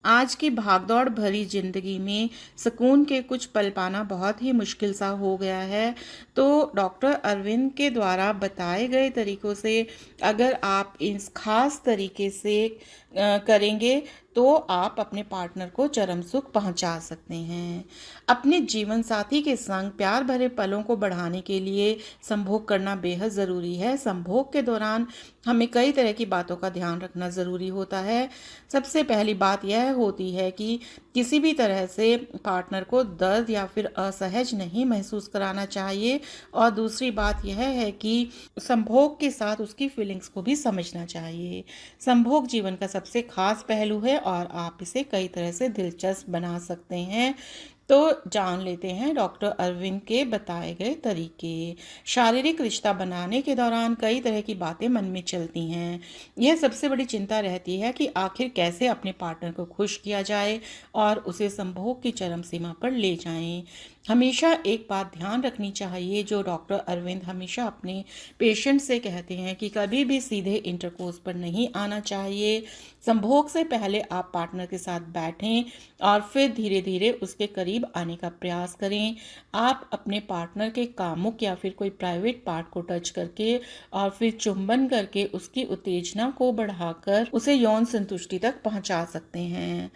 आज की भागदौड़ भरी ज़िंदगी में सुकून के कुछ पल पाना बहुत ही मुश्किल सा हो गया है। तो डॉक्टर अरविंद के द्वारा बताए गए तरीकों से अगर आप इस खास तरीके से करेंगे तो आप अपने पार्टनर को चरम सुख पहुंचा सकते हैं। अपने जीवन साथी के संग प्यार भरे पलों को बढ़ाने के लिए संभोग करना बेहद ज़रूरी है। संभोग के दौरान हमें कई तरह की बातों का ध्यान रखना ज़रूरी होता है। सबसे पहली बात यह होती है कि किसी भी तरह से पार्टनर को दर्द या फिर असहज नहीं महसूस कराना चाहिए, और दूसरी बात यह है कि संभोग के साथ उसकी फीलिंग्स को भी समझना चाहिए। संभोग जीवन का सबसे खास पहलू है और आप इसे कई तरह से दिलचस्प बना सकते हैं। तो जान लेते हैं डॉक्टर अरविंद के बताए गए तरीके। शारीरिक रिश्ता बनाने के दौरान कई तरह की बातें मन में चलती हैं। यह सबसे बड़ी चिंता रहती है कि आखिर कैसे अपने पार्टनर को खुश किया जाए और उसे संभोग की चरम सीमा पर ले जाएं। हमेशा एक बात ध्यान रखनी चाहिए, जो डॉक्टर अरविंद हमेशा अपने पेशेंट से कहते हैं, कि कभी भी सीधे इंटरकोर्स पर नहीं आना चाहिए। संभोग से पहले आप पार्टनर के साथ बैठें और फिर धीरे धीरे उसके करीब आने का प्रयास करें। आप अपने पार्टनर के कामुक या फिर कोई प्राइवेट पार्ट को टच करके और फिर चुंबन करके उसकी उत्तेजना को बढ़ाकर उसे यौन संतुष्टि तक पहुंचा सकते हैं।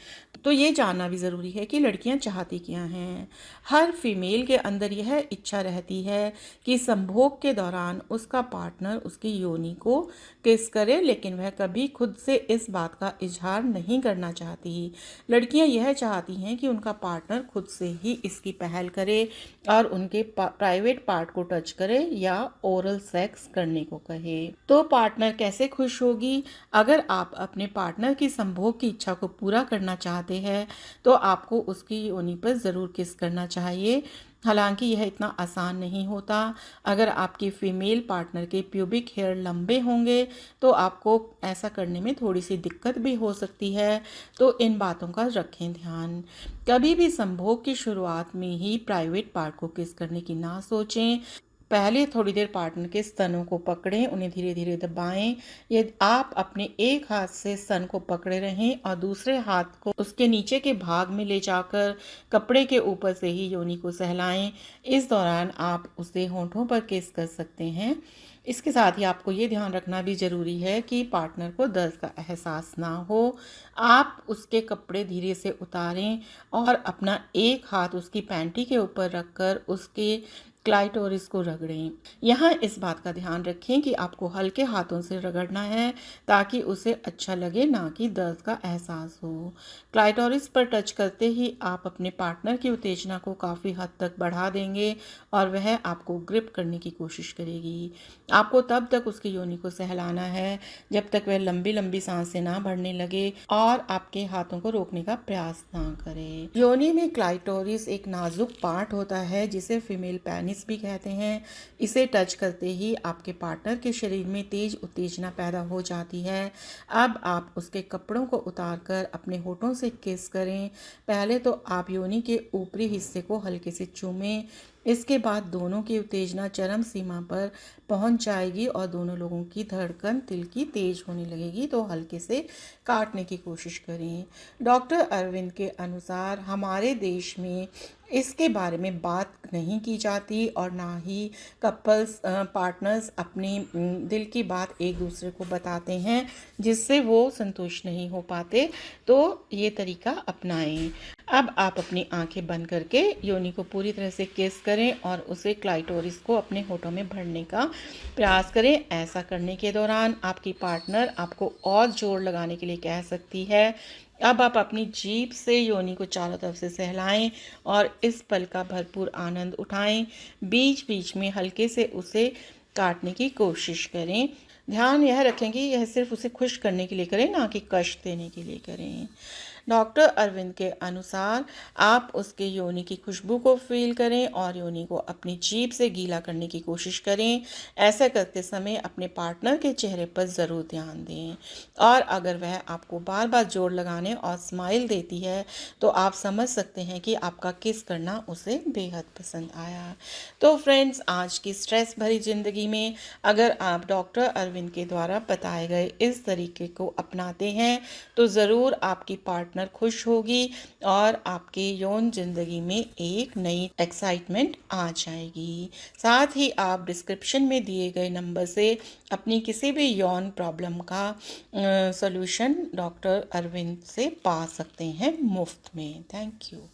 तो ये जानना भी ज़रूरी है कि लड़कियां चाहती क्या हैं। हर फीमेल के अंदर यह इच्छा रहती है कि संभोग के दौरान उसका पार्टनर उसकी योनि को किस करे, लेकिन वह कभी खुद से इस बात का इजहार नहीं करना चाहती। लड़कियां यह चाहती हैं कि उनका पार्टनर खुद से ही इसकी पहल करे और उनके प्राइवेट पार्ट को टच करे या ओरल सेक्स करने को कहे। तो पार्टनर कैसे खुश होगी? अगर आप अपने पार्टनर की संभोग की इच्छा को पूरा करना चाहते हैं तो आपको उसकी योनि पर ज़रूर किस करना चाहिए। हालांकि यह इतना आसान नहीं होता। अगर आपकी फीमेल पार्टनर के प्यूबिक हेयर लंबे होंगे तो आपको ऐसा करने में थोड़ी सी दिक्कत भी हो सकती है। तो इन बातों का रखें ध्यान। कभी भी संभोग की शुरुआत में ही प्राइवेट पार्ट को किस करने की ना सोचें। पहले थोड़ी देर पार्टनर के स्तनों को पकड़ें, उन्हें धीरे धीरे दबाएं। यदि आप अपने एक हाथ से स्तन को पकड़े रहें और दूसरे हाथ को उसके नीचे के भाग में ले जाकर कपड़े के ऊपर से ही योनि को सहलाएं। इस दौरान आप उसे होंठों पर किस कर सकते हैं। इसके साथ ही आपको ये ध्यान रखना भी ज़रूरी है कि पार्टनर को दर्द का एहसास ना हो। आप उसके कपड़े धीरे से उतारें और अपना एक हाथ उसकी पैंटी के ऊपर रखकर उसके क्लाइटोरिस को रगड़ें। यहाँ इस बात का ध्यान रखें कि आपको हल्के हाथों से रगड़ना है ताकि उसे अच्छा लगे, ना कि दर्द का एहसास हो। क्लाइटोरिस पर टच करते ही आप अपने पार्टनर की उत्तेजना को काफ़ी हद तक बढ़ा देंगे और वह आपको ग्रिप करने की कोशिश करेगी। आपको तब तक उसकी योनि को सहलाना है जब तक वह लंबी लंबी सांसें ना भरने लगे और आपके हाथों को रोकने का प्रयास ना करे। योनि में क्लाइटोरिस एक नाजुक पार्ट होता है जिसे फीमेल पेनिस भी कहते हैं। इसे टच करते ही आपके पार्टनर के शरीर में तेज उत्तेजना पैदा हो जाती है। अब आप उसके कपड़ों को उतारकर अपने होठों से किस करें। पहले तो आप योनि के ऊपरी हिस्से को हल्के से चूमें। इसके बाद दोनों की उत्तेजना चरम सीमा पर पहुंच जाएगी और दोनों लोगों की धड़कन तिल की तेज होने लगेगी, तो हल्के से काटने की कोशिश करें। डॉक्टर अरविंद के अनुसार हमारे देश में इसके बारे में बात नहीं की जाती और ना ही कपल्स पार्टनर्स अपनी दिल की बात एक दूसरे को बताते हैं, जिससे वो संतुष्ट नहीं हो पाते। तो ये तरीका अपनाएं। अब आप अपनी आंखें बंद करके योनि को पूरी तरह से किस करें और उसे क्लाइटोरिस को अपने होठों में भरने का प्रयास करें। ऐसा करने के दौरान आपकी पार्टनर आपको और जोर लगाने के लिए कह सकती है। अब आप अपनी जीभ से योनि को चारों तरफ से सहलाएं और इस पल का भरपूर आनंद उठाएं। बीच बीच में हल्के से उसे काटने की कोशिश करें। ध्यान यह रखें कि यह सिर्फ उसे खुश करने के लिए करें, ना कि कष्ट देने के लिए करें। डॉक्टर अरविंद के अनुसार आप उसके योनि की खुशबू को फील करें और योनि को अपनी जीभ से गीला करने की कोशिश करें। ऐसा करते समय अपने पार्टनर के चेहरे पर ज़रूर ध्यान दें, और अगर वह आपको बार बार जोर लगाने और स्माइल देती है तो आप समझ सकते हैं कि आपका किस करना उसे बेहद पसंद आया। तो फ्रेंड्स, आज की स्ट्रेस भरी ज़िंदगी में अगर आप डॉक्टर अरविंद के द्वारा बताए गए इस तरीके को अपनाते हैं तो ज़रूर आपकी पार्टनर पार्टनर खुश होगी और आपके यौन ज़िंदगी में एक नई एक्साइटमेंट आ जाएगी। साथ ही आप डिस्क्रिप्शन में दिए गए नंबर से अपनी किसी भी यौन प्रॉब्लम का सॉल्यूशन डॉक्टर अरविंद से पा सकते हैं मुफ्त में। Thank you.